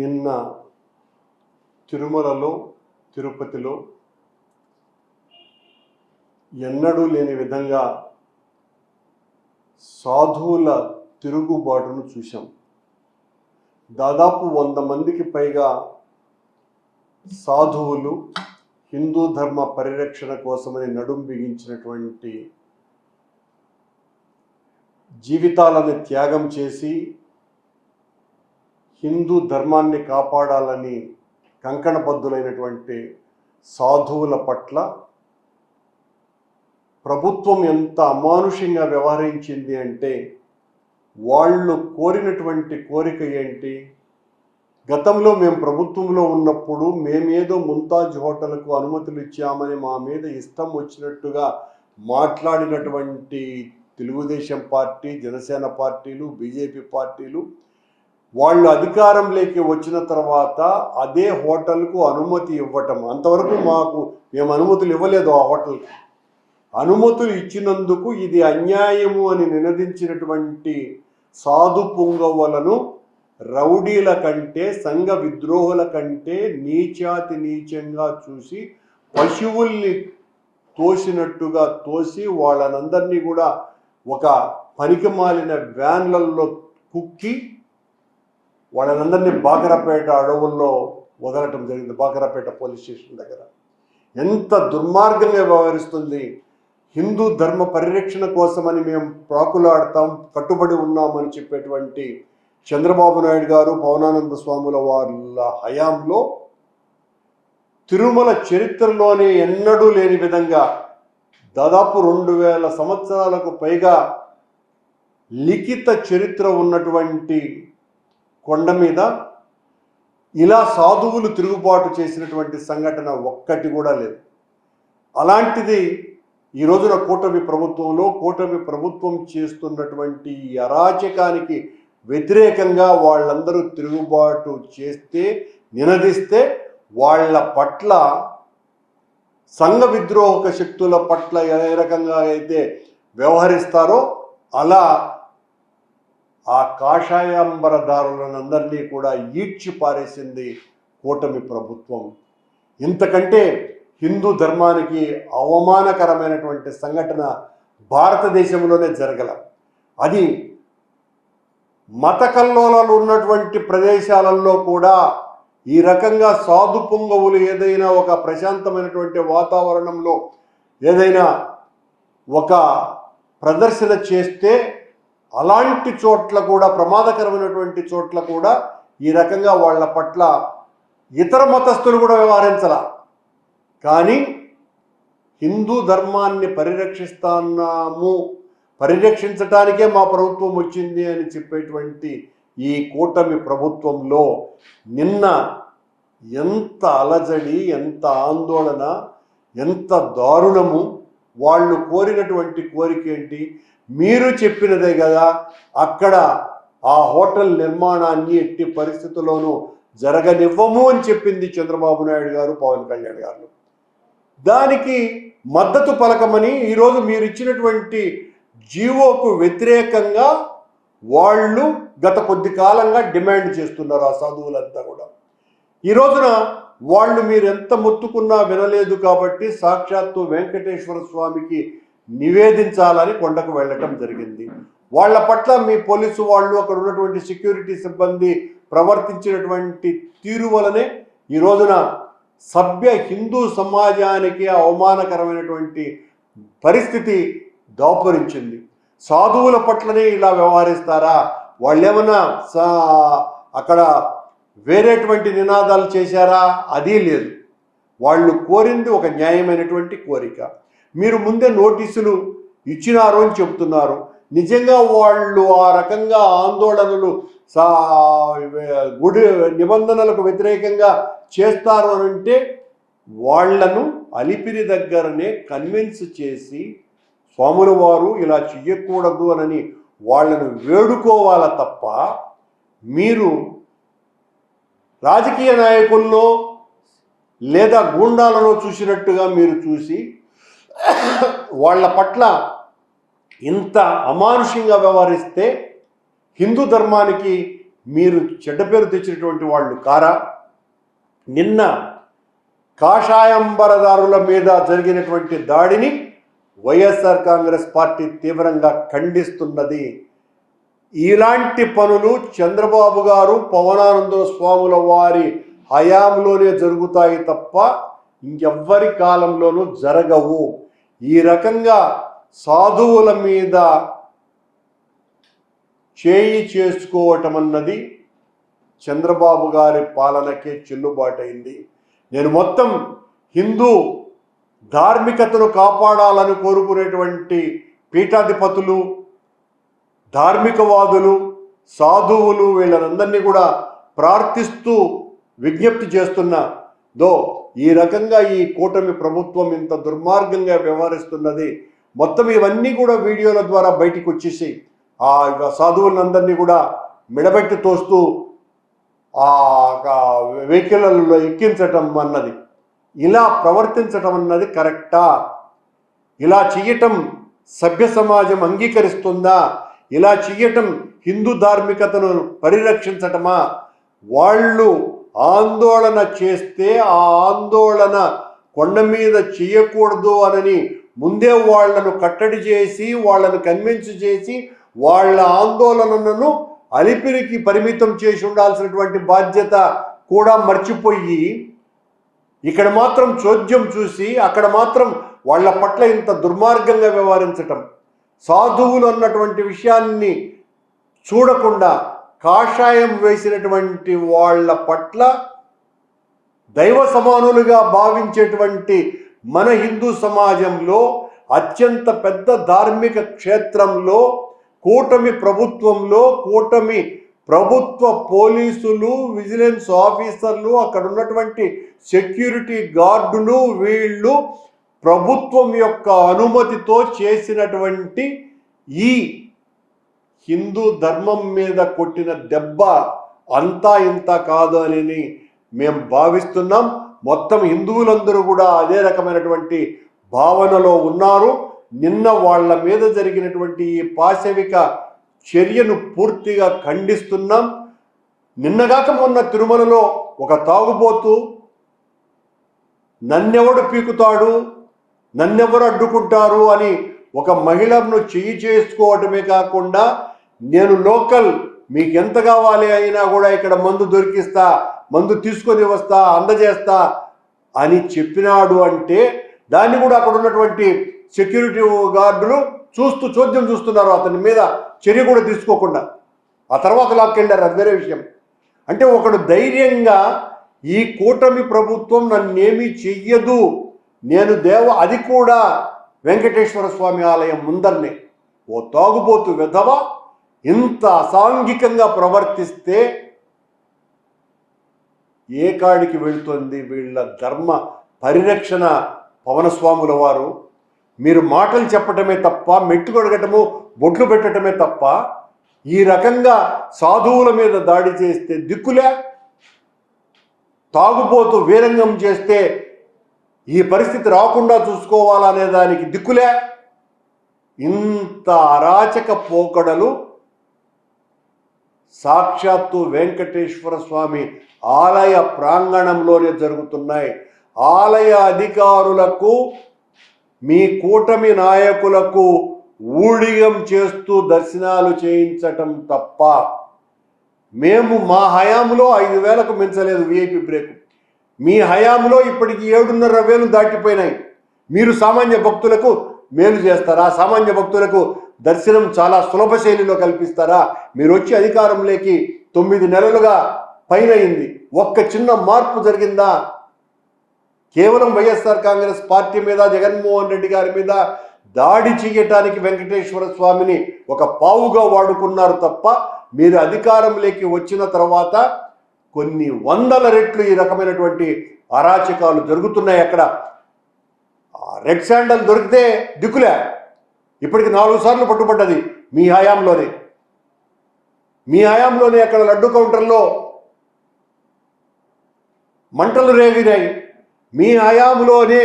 నిన్న తిరుమలలో తిరుపతిలో ఎన్నడూ లేని విధంగా సాధువుల తిరుగుబాటును చూశాం. దాదాపు 100 మందికి పైగా సాధువులు హిందూ ధర్మ పరిరక్షణ కోసమని నడుం బిగించినటువంటి జీవితాలను త్యాగం చేసి హిందూ ధర్మాన్ని కాపాడాలని కంకణబద్ధులైనటువంటి సాధువుల పట్ల ప్రభుత్వం ఎంత అమానుషంగా వ్యవహరించింది అంటే, వాళ్ళు కోరినటువంటి కోరిక ఏంటి? గతంలో మేము ప్రభుత్వంలో ఉన్నప్పుడు మేమేదో ముంతాజ్ హోటల్కు అనుమతులు ఇచ్చామని మా మీద ఇష్టం వచ్చినట్టుగా మాట్లాడినటువంటి తెలుగుదేశం పార్టీ, జనసేన పార్టీలు, బీజేపీ పార్టీలు వాళ్ళు అధికారంలోకి వచ్చిన తర్వాత అదే హోటల్కు అనుమతి ఇవ్వటం. అంతవరకు మేము అనుమతులు ఇవ్వలేదు. ఆ హోటల్కి అనుమతులు ఇచ్చినందుకు ఇది అన్యాయము అని నినదించినటువంటి సాధు పుంగవులను రౌడీల కంటే, సంఘ విద్రోహుల కంటే నీచాతి నీచంగా చూసి పశువుల్ని తోసినట్టుగా తోసి వాళ్ళనందరినీ కూడా ఒక పనికిమాలిన వ్యాన్లలో కుక్కి వాళ్ళనందరినీ బాకరపేట అడవుల్లో వదలటం జరిగింది. బాకరపేట పోలీస్ స్టేషన్ దగ్గర. ఎంత దుర్మార్గంగా వ్యవహరిస్తుంది! హిందూ ధర్మ పరిరక్షణ కోసమని మేము ప్రాకులాడతాం, కట్టుబడి ఉన్నామని చెప్పేటువంటి చంద్రబాబు నాయుడు గారు, పవనానంద స్వాముల వాళ్ళ హయాంలో తిరుమల చరిత్రలోనే ఎన్నడూ లేని విధంగా దాదాపు 2000 సంవత్సరాలకు పైగా లిఖిత చరిత్ర ఉన్నటువంటి కొండ మీద ఇలా సాధువులు తిరుగుబాటు చేసినటువంటి సంఘటన ఒక్కటి కూడా లేదు. అలాంటిది ఈ రోజున కూటమి ప్రభుత్వం చేస్తున్నటువంటి ఈ అరాచకానికి వ్యతిరేకంగా వాళ్ళందరూ తిరుగుబాటు చేస్తే, నినదిస్తే వాళ్ళ పట్ల సంఘ విద్రోహక శక్తుల పట్ల ఏ రకంగా అయితే వ్యవహరిస్తారో అలా ఆ కాషాయాంబరదారులనందరినీ కూడా ఈడ్చి పారేసింది కూటమి ప్రభుత్వం. ఇంతకంటే హిందూ ధర్మానికి అవమానకరమైనటువంటి సంఘటన భారతదేశంలోనే జరగల. అది మత కల్లోలాలు ఉన్నటువంటి ప్రదేశాలలో కూడా ఈ రకంగా సాధు పుంగవులు ఏదైనా ఒక ప్రశాంతమైనటువంటి వాతావరణంలో ఏదైనా ఒక ప్రదర్శన చేస్తే అలాంటి చోట్ల కూడా, ప్రమాదకరమైనటువంటి చోట్ల కూడా ఈ రకంగా వాళ్ళ పట్ల ఇతర మతస్థులు కూడా వ్యవహరించాల. కానీ హిందూ ధర్మాన్ని పరిరక్షించటానికే మా ప్రభుత్వం వచ్చింది అని చెప్పేటువంటి ఈ కూటమి ప్రభుత్వంలో నిన్న ఎంత అలజడి, ఎంత ఆందోళన, ఎంత దారుణము! వాళ్ళు కోరినటువంటి కోరిక ఏంటి? మీరు చెప్పినదే కదా, అక్కడ ఆ హోటల్ నిర్మాణాన్ని ఎట్టి పరిస్థితుల్లోనూ జరగనివ్వము అని చెప్పింది చంద్రబాబు నాయుడు గారు, పవన్ కళ్యాణ్ గారు. దానికి మద్దతు పలకమని ఈరోజు మీరు ఇచ్చినటువంటి జీవోకు వ్యతిరేకంగా వాళ్ళు గత కొద్ది కాలంగా డిమాండ్ చేస్తున్నారు. ఆ సాధువులంతా కూడా ఈ రోజున వాళ్ళు మీరు ఎంత మొత్తుకున్నా వినలేదు కాబట్టి సాక్షాత్తు వెంకటేశ్వర స్వామికి నివేదించాలని కొండకు వెళ్ళటం జరిగింది. వాళ్ళ పట్ల మీ పోలీసు వాళ్ళు, అక్కడ ఉన్నటువంటి సెక్యూరిటీ సిబ్బంది ప్రవర్తించినటువంటి తీరు వలనే ఈ రోజున సభ్య హిందూ సమాజానికి అవమానకరమైనటువంటి పరిస్థితి దాపురించింది. సాధువుల పట్లనే ఇలా వ్యవహరిస్తారా? వాళ్ళేమన్నా అక్కడ వేరేటువంటి నినాదాలు చేశారా? అది లేదు. వాళ్ళు కోరింది ఒక న్యాయమైనటువంటి కోరిక. మీరు ముందే నోటీసులు ఇచ్చినారు అని చెబుతున్నారు. నిజంగా వాళ్ళు ఆ రకంగా ఆందోళనలు గుడి నిబంధనలకు వ్యతిరేకంగా చేస్తారు అని అంటే వాళ్లను అలిపిరి దగ్గరనే కన్విన్స్ చేసి స్వాముల వారు ఇలా చెయ్యకూడదు అని వాళ్ళను వేడుకోవాల తప్ప, మీరు రాజకీయ నాయకుల్లో లేదా గూండాలలో చూసినట్టుగా మీరు చూసి వాళ్ళ పట్ల ఇంత అమానుషంగా వ్యవహరిస్తే హిందూ ధర్మానికి మీరు చెడ్డ పేరు తెచ్చినటువంటి వాళ్ళు కారా? నిన్న కాషాయంబరదారుల మీద జరిగినటువంటి దాడిని వైఎస్ఆర్ కాంగ్రెస్ పార్టీ తీవ్రంగా ఖండిస్తున్నది. ఇలాంటి పనులు చంద్రబాబు గారు, పవనానంద స్వాముల వారి హయాంలోనే జరుగుతాయి తప్ప ఇంకెవ్వరి కాలంలోనూ జరగవు. ఈ రకంగా సాధువుల మీద చేయి చేసుకోవటం అన్నది చంద్రబాబు గారి పాలనకే చెల్లుబాటైంది. నేను మొత్తం హిందూ ధార్మికతను కాపాడాలని కోరుకునేటువంటి పీఠాధిపతులు, ధార్మికవాదులు, సాధువులు వీళ్ళనందరినీ కూడా ప్రార్థిస్తూ విజ్ఞప్తి చేస్తున్నా ఈ రకంగా ఈ కూటమి ప్రభుత్వం ఇంత దుర్మార్గంగా వ్యవహరిస్తున్నది. మొత్తం ఇవన్నీ కూడా వీడియోల ద్వారా బయటికి వచ్చేసి ఆ సాధువులందరినీ కూడా మిడబెట్టి తోస్తూ ఆ వెహికల్లో ఎక్కించటం అన్నది, ఇలా ప్రవర్తించటం అన్నది కరెక్టా? ఇలా చెయ్యటం సభ్య సమాజం అంగీకరిస్తుందా? ఇలా చెయ్యటం హిందూ ధార్మికతను పరిరక్షించటమా? వాళ్ళు ఆందోళన చేస్తే ఆ ఆందోళన కొండ మీద చేయకూడదు అని ముందే వాళ్లను కట్టడి చేసి, వాళ్ళను కన్విన్స్ చేసి, వాళ్ళ ఆందోళనను అలిపిరికి పరిమితం చేసి ఉండాల్సినటువంటి బాధ్యత కూడా మర్చిపోయి ఇక్కడ మాత్రం చోద్యం చూసి అక్కడ మాత్రం వాళ్ళ పట్ల ఇంత దుర్మార్గంగా వ్యవహరించటం, సాధువులు అన్నటువంటి విషయాన్ని చూడకుండా కాషాయం వేసినటువంటి వాళ్ళ పట్ల దైవ సమానులుగా భావించేటువంటి మన హిందూ సమాజంలో అత్యంత పెద్ద ధార్మిక క్షేత్రంలో కూటమి ప్రభుత్వంలో కూటమి ప్రభుత్వ పోలీసులు, విజిలెన్స్ ఆఫీసర్లు, అక్కడ ఉన్నటువంటి సెక్యూరిటీ గార్డులు వీళ్ళు ప్రభుత్వం యొక్క అనుమతితో చేసినటువంటి ఈ హిందూ ధర్మం మీద కొట్టిన దెబ్బ అంతా ఇంత కాదు అని మేము భావిస్తున్నాం. మొత్తం హిందువులందరూ కూడా అదే రకమైనటువంటి భావనలో ఉన్నారు. నిన్న వాళ్ళ మీద జరిగినటువంటి ఈ పాశవిక చర్యను పూర్తిగా ఖండిస్తున్నాం. నిన్నగాక మొన్న తిరుమలలో ఒక తాగుబోతు నన్నెవడు పీకుతాడు, నన్నెవరు అడ్డుకుంటారు అని ఒక మహిళను చెయ్యి చేసుకోవటమే కాకుండా నేను లోకల్, మీకు ఎంత కావాలి అయినా కూడా ఇక్కడ మందు దొరికిస్తా, మందు తీసుకొని వస్తా, అందజేస్తా అని చెప్పినాడు. అంటే దాన్ని కూడా అక్కడ ఉన్నటువంటి సెక్యూరిటీ గార్డులు చోద్యం చూస్తున్నారు, అతని మీద చర్య కూడా తీసుకోకుండా. ఆ తర్వాత లాక్కెళ్ళారు, అది వేరే విషయం. అంటే ఒకడు ధైర్యంగా ఈ కూటమి ప్రభుత్వం నన్నేమీ చెయ్యదు, నేను అది కూడా వెంకటేశ్వర స్వామి ఆలయం ముందరనే ఓ తాగుబోతు వెధవ ఇంత అసాంఘికంగా ప్రవర్తిస్తే ఏ కాడికి వెళుతుంది వీళ్ళ ధర్మ పరిరక్షణ? పవనస్వాముల వారు మీరు మాటలు చెప్పటమే తప్ప, మెట్టు కొడగటము, బొట్లు పెట్టడమే తప్ప ఈ రకంగా సాధువుల మీద దాడి చేస్తే దిక్కులే, తాగుబోతు వీరంగం చేస్తే ఈ పరిస్థితి రాకుండా చూసుకోవాలనే దానికి దిక్కులే. ఇంత అరాచక పోకడలు సాక్షాత్తు వెంకటేశ్వర స్వామి ఆలయ ప్రాంగణంలోనే జరుగుతున్నాయి. ఆలయ అధికారులకు, మీ కూటమి నాయకులకు ఊడిగం చేస్తూ దర్శనాలు చేయించటం తప్ప మేము మా హయాంలో 5,000కు మించలేదు విఐపి బ్రేక్. మీ హయాంలో ఇప్పటికి 7,500 దాటిపోయినాయి. మీరు సామాన్య భక్తులకు మేలు చేస్తారా? సామాన్య భక్తులకు దర్శనం చాలా సులభ శైలిలో కల్పిస్తారా? మీరు వచ్చి అధికారంలోకి 9 నెలలుగా పైనయింది, ఒక్క చిన్న మార్పు జరిగిందా? కేవలం వైఎస్ఆర్ కాంగ్రెస్ పార్టీ మీద, జగన్మోహన్ రెడ్డి గారి మీద దాడి చేయటానికి వెంకటేశ్వర స్వామిని ఒక పావుగా వాడుకున్నారు తప్ప మీరు అధికారంలోకి వచ్చిన తర్వాత కొన్ని 100 రెట్లు ఈ రకమైనటువంటి అరాచకాలు జరుగుతున్నాయి. అక్కడ రెడ్ శాండల్ దొరికితే దిక్కులే. ఇప్పటికి 4 సార్లు పట్టుబడ్డది మీ హయాంలోనే. అక్కడ లడ్డు కౌంటర్లో మంటలు రేగినాయి. మీ హయాంలోనే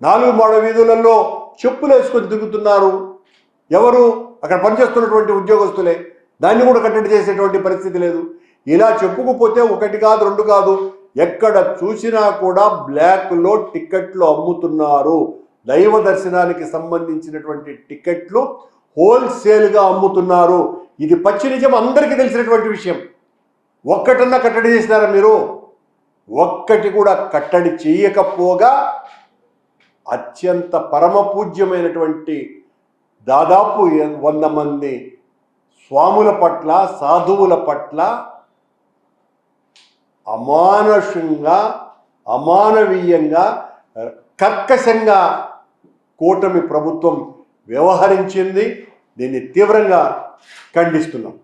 4 మాడ వీధులలో చెప్పులు వేసుకొని తిరుగుతున్నారు. ఎవరు? అక్కడ పనిచేస్తున్నటువంటి ఉద్యోగస్తులే. దాన్ని కూడా కట్టడి చేసేటువంటి పరిస్థితి లేదు. ఇలా చెప్పుకుపోతే ఒకటి కాదు రెండు కాదు, ఎక్కడ చూసినా కూడా బ్లాక్లో టికెట్లు అమ్ముతున్నారు. దైవ దర్శనానికి సంబంధించినటువంటి టికెట్లు హోల్సేల్గా అమ్ముతున్నారు. ఇది పచ్చి నిజం, అందరికీ తెలిసినటువంటి విషయం. ఒక్కటన్నా కట్టడి చేసినారా మీరు? ఒక్కటి కూడా కట్టడి చేయకపోగా అత్యంత పరమ పూజ్యమైనటువంటి దాదాపు 100 మంది స్వాముల పట్ల, సాధువుల పట్ల అమానుషంగా, అమానవీయంగా, కర్కశంగా కూటమి ప్రభుత్వం వ్యవహరించింది. దీన్ని తీవ్రంగా ఖండిస్తున్నాం.